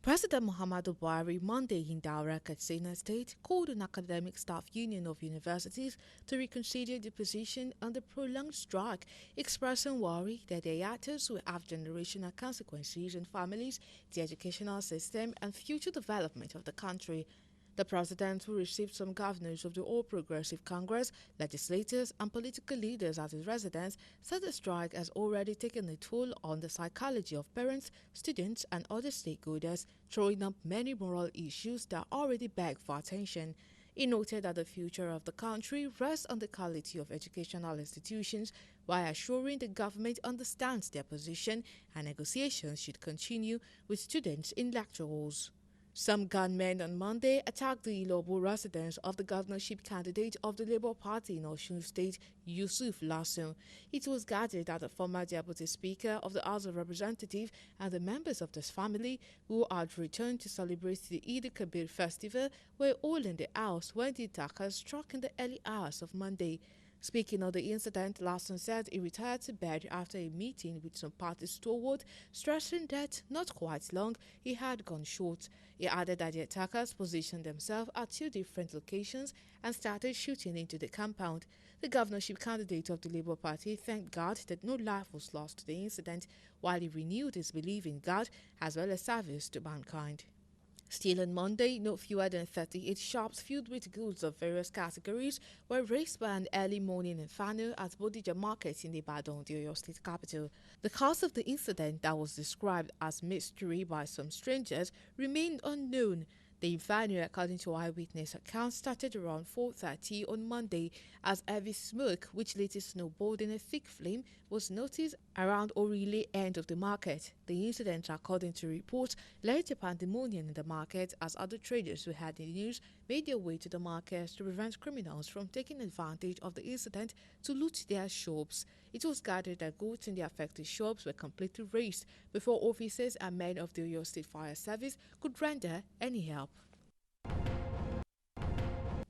President Muhammadu Buhari Monday in Daura, Katsina State, called on Academic Staff Union of Universities to reconsider the position on the prolonged strike, expressing worry that the hiatus will have generational consequences on families, the educational system, and future development of the country. The president, who received some governors of the All Progressive Congress, legislators, and political leaders at his residence, said the strike has already taken a toll on the psychology of parents, students, and other stakeholders, throwing up many moral issues that already beg for attention. He noted that the future of the country rests on the quality of educational institutions, while assuring the government understands their position and negotiations should continue with students in lecture halls. Some gunmen on Monday attacked the Ilobo residence of the governorship candidate of the Labour Party in Osun State, Yusuf Lasun. It was gathered that the former deputy speaker of the House of Representatives and the members of this family, who had returned to celebrate the Eid Kabir festival, were all in the house when the attackers struck in the early hours of Monday. Speaking of the incident, Larson said he retired to bed after a meeting with some party stalwart, stressing that, not quite long, he had gone short. He added that the attackers positioned themselves at two different locations and started shooting into the compound. The governorship candidate of the Labour Party thanked God that no life was lost to the incident, while he renewed his belief in God as well as service to mankind. Still on Monday, no fewer than 38 shops filled with goods of various categories were raised by an early morning inferno at Bodija Market in Ibadan, the Oyo State capital. The cause of the incident, that was described as mystery by some strangers, remained unknown. The inferno, according to eyewitness accounts, started around 4:30 on Monday as heavy smoke, which later snowballed in a thick flame, was noticed around Orile end of the market. The incident, according to reports, led to pandemonium in the market as other traders who had the news made their way to the market to prevent criminals from taking advantage of the incident to loot their shops. It was gathered that goods in the affected shops were completely razed before officers and men of the Oyo State Fire Service could render any help.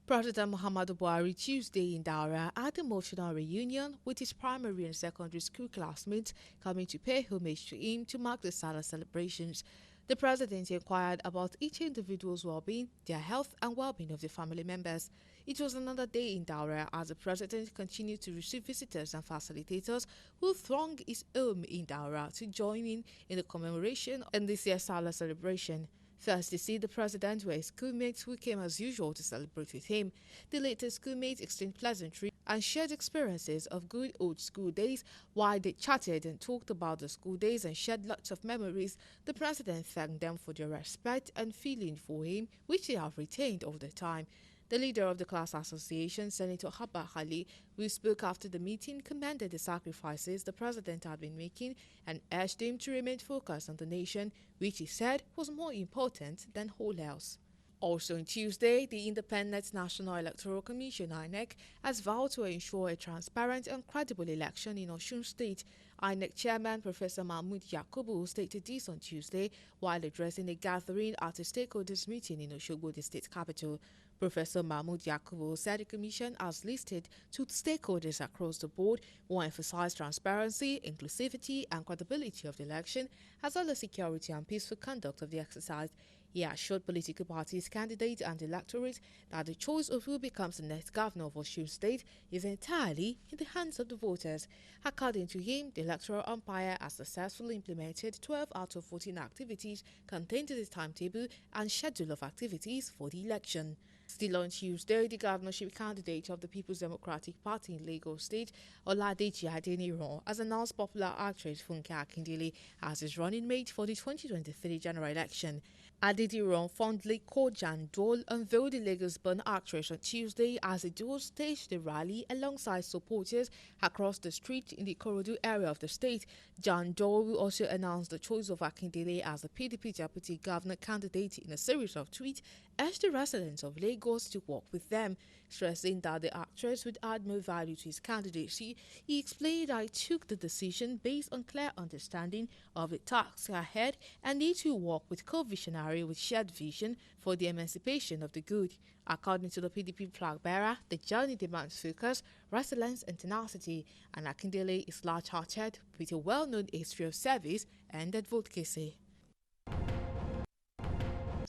President Muhammadu Buhari Tuesday in Daura had an emotional reunion with his primary and secondary school classmates coming to pay homage to him to mark the Salah celebrations. The president inquired about each individual's well-being, their health and well-being of their family members. It was another day in Daura as the president continued to receive visitors and facilitators who thronged his home in Daura to join in the commemoration in this year's Salah celebration. First to see the president were his schoolmates who came as usual to celebrate with him. The later schoolmates exchanged pleasantries and shared experiences of good old school days. While they chatted and talked about the school days and shared lots of memories, the president thanked them for their respect and feeling for him, which they have retained over the time. The leader of the class association, Senator Habba Ali, who spoke after the meeting, commended the sacrifices the president had been making and urged him to remain focused on the nation, which he said was more important than all else. Also on Tuesday, the Independent National Electoral Commission (INEC) has vowed to ensure a transparent and credible election in Osun State. INEC Chairman Professor Mahmood Yakubu stated this on Tuesday while addressing a gathering at a stakeholders meeting in Osogbo, the state capital. Professor Mahmood Yakubu said the Commission has listed to stakeholders across the board who emphasize transparency, inclusivity, and credibility of the election, as well as security and peaceful conduct of the exercise. He assured political parties, candidates, and electorate that the choice of who becomes the next governor of Osun State is entirely in the hands of the voters. According to him, the electoral umpire has successfully implemented 12 out of 14 activities contained in the timetable and schedule of activities for the election. Still on Tuesday, the governorship candidate of the People's Democratic Party in Lagos State, Oladeji Adeniran, has announced popular actress Funke Akindele as his running mate for the 2023 general election. Adeniran, fondly called Jan Dole, unveiled the Lagos-born actress on Tuesday as the duo staged the rally alongside supporters across the street in the Ikorodu area of the state. Jan Dole will also announce the choice of Akindele as the PDP deputy governor candidate in a series of tweets, urged the residents of Lagos to work with them. Stressing that the actress would add more value to his candidacy, he explained that he took the decision based on clear understanding of the tasks ahead and need to work with co-visionary with shared vision for the emancipation of the good. According to the PDP flag bearer, the journey demands focus, resilience, and tenacity, and Akindele is large-hearted with a well-known history of service and advocacy.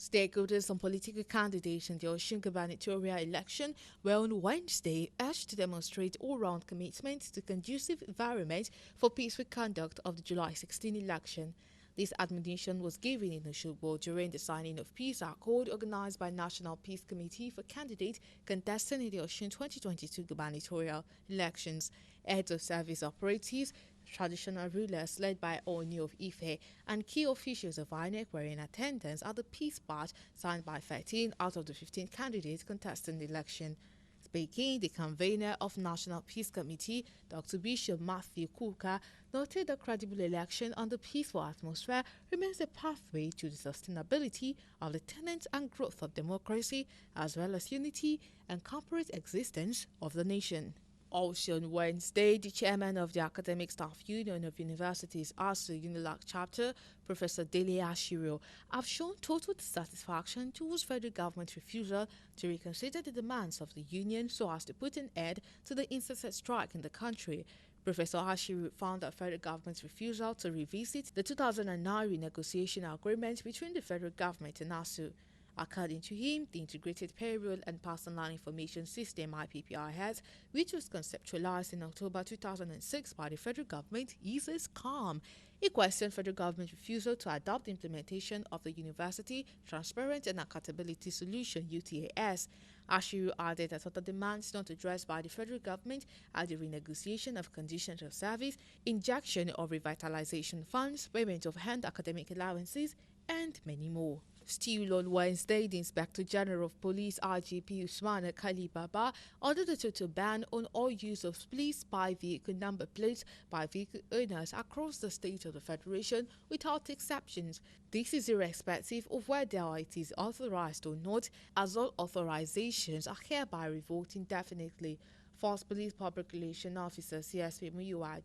Stakeholders and political candidates in the Osun gubernatorial election were on Wednesday urged to demonstrate all-round commitment to conducive environment for peaceful conduct of the July 16 election. This admonition was given in Osogbo during the signing of Peace Accord organized by National Peace Committee for candidates contesting in the Osun 2022 gubernatorial elections. Heads of service operatives, traditional rulers led by Ooni of Ife, and key officials of INEC were in attendance at the peace badge signed by 13 out of the 15 candidates contesting the election. Speaking, the convener of National Peace Committee, Dr. Bishop Matthew Kuka, noted that credible election under peaceful atmosphere remains a pathway to the sustainability of the tenets and growth of democracy, as well as unity and corporate existence of the nation. Also on Wednesday, the chairman of the Academic Staff Union of Universities ASU UNILAG chapter, Professor Dele Ashiru, have shown total dissatisfaction towards federal government's refusal to reconsider the demands of the union so as to put an end to the incessant strike in the country. Professor Ashiru found that federal government's refusal to revisit the 2009 renegotiation agreement between the federal government and ASU. According to him, the Integrated Payroll and Personal Information System (IPPIS), which was conceptualized in October 2006 by the federal government, is a scam. He questioned federal government's refusal to adopt the implementation of the University Transparent and Accountability Solution (UTAS). Ashiru added that other demands not addressed by the federal government are the renegotiation of conditions of service, injection of revitalization funds, payment of hand academic allowances, and many more. Still on Wednesday, the Inspector General of Police IGP Usman Kali Baba ordered a total ban on all use of police spy vehicle number plates by vehicle owners across the state of the Federation without exceptions. This is irrespective of whether it is authorized or not, as all authorizations are hereby revoked indefinitely. Force Police Public Relations Officer CSP Muyiwa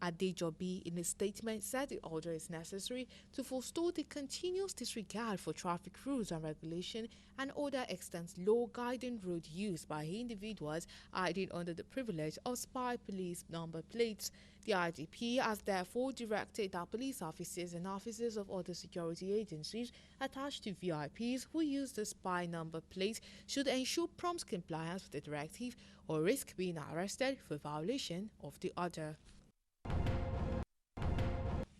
Adejobi in a statement said the order is necessary to forestall the continuous disregard for traffic rules and regulation and order extends law guiding road use by individuals hiding under the privilege of spy police number plates. The IGP has therefore directed that police officers and officers of other security agencies attached to VIPs who use the spy number plate should ensure prompt compliance with the directive or risk being arrested for violation of the order.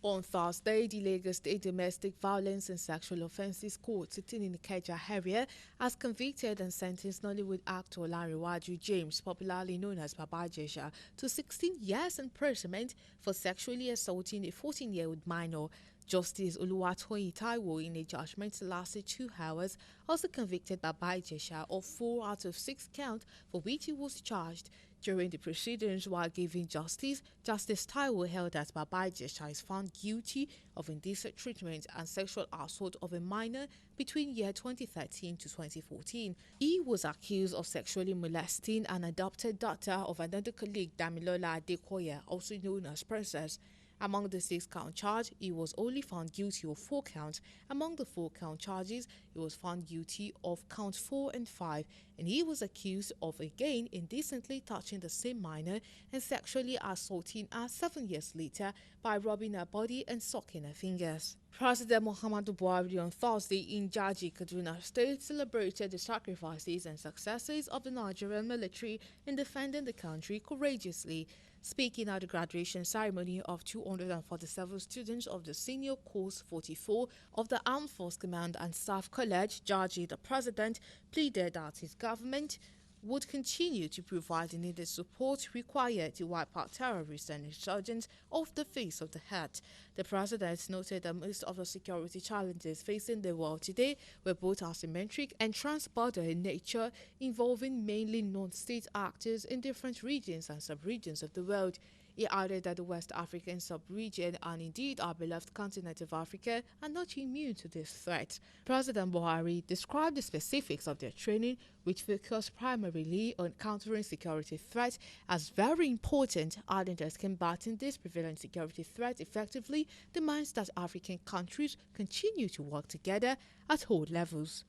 On Thursday, the Lagos State Domestic Violence and Sexual Offences Court sitting in the Ikeja area has convicted and sentenced Nollywood actor Larry James, popularly known as Baba Ijesha, to 16 years imprisonment for sexually assaulting a 14-year-old minor. Justice Oluwatoyin Taiwo, in a judgment that lasted 2 hours, also convicted Baba Ijesha of 4 out of 6 counts for which he was charged. During the proceedings, while giving justice, Justice Taiwo held that Baba Ijesha is found guilty of indecent treatment and sexual assault of a minor between year 2013 to 2014. He was accused of sexually molesting an adopted daughter of another colleague, Damilola Adekoya, also known as Princess. Among the 6-count charge, he was only found guilty of 4 counts. Among the 4-count charges, he was found guilty of counts 4 and 5, and he was accused of again indecently touching the same minor and sexually assaulting her 7 years later by rubbing her body and sucking her fingers. President Muhammadu Buhari on Thursday in Jaji, Kaduna State celebrated the sacrifices and successes of the Nigerian military in defending the country courageously. Speaking at the graduation ceremony of 247 students of the Senior Course 44 of the Armed Force Command and Staff College, Jaji, the president, pleaded that his government would continue to provide the needed support required to wipe out terrorists and insurgents off the face of the earth. The president noted that most of the security challenges facing the world today were both asymmetric and transborder in nature, involving mainly non-state actors in different regions and sub-regions of the world. He added that the West African sub-region and indeed our beloved continent of Africa are not immune to this threat. President Buhari described the specifics of their training, which focused primarily on countering security threats, as very important, adding that combating this prevalent security threat effectively demands that African countries continue to work together at all levels.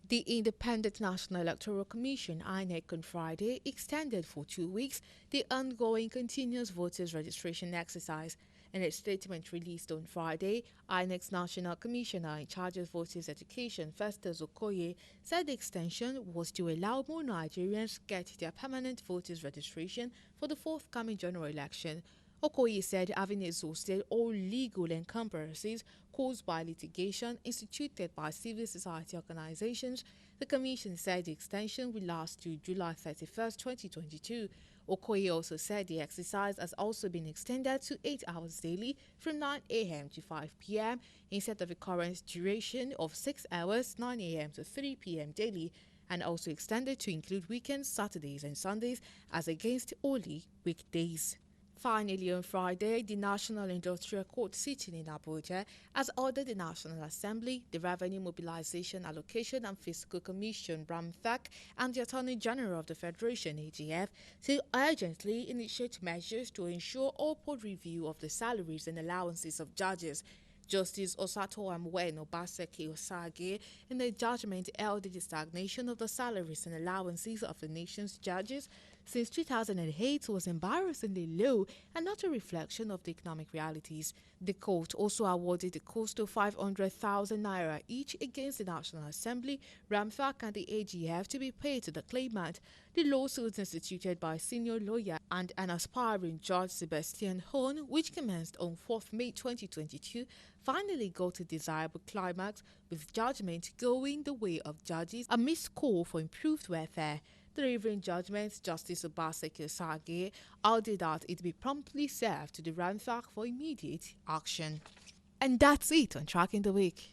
The Independent National Electoral Commission (INEC) on Friday extended for 2 weeks the ongoing continuous voters registration exercise. In a statement released on Friday, INEC's National Commissioner in charge of voters education, Festus Okoye, said the extension was to allow more Nigerians get their permanent voters registration for the forthcoming general election. Okoye said having exhausted all legal encumbrances caused by litigation instituted by civil society organizations, the Commission said the extension will last to July 31st, 2022. Okoye also said the exercise has also been extended to 8 hours daily from 9 a.m. to 5 p.m. instead of the current duration of 6 hours, 9 a.m. to 3 p.m. daily, and also extended to include weekends, Saturdays and Sundays as against only weekdays. Finally, on Friday, the National Industrial Court sitting in Abuja has ordered the National Assembly, the Revenue Mobilization Allocation and Fiscal Commission (RAMFAC), and the Attorney General of the Federation (AGF) to urgently initiate measures to ensure upward review of the salaries and allowances of judges. Justice Osato Amwen Obaseki Osage, in a judgment, held the stagnation of the salaries and allowances of the nation's judges since 2008 was embarrassingly low and not a reflection of the economic realities. The court also awarded the cost of 500,000 naira each against the National Assembly, RAMFAC, and the AGF to be paid to the claimant. The lawsuits instituted by senior lawyer and an aspiring judge, Sebastian Horn, which commenced on 4th May 2022, finally got a desirable climax, with judgment going the way of judges amidst call for improved welfare. Delivering judgment, Justice Obaseki Osage ordered that it be promptly served to the RAMFAC for immediate action. And that's it on Tracking the Week.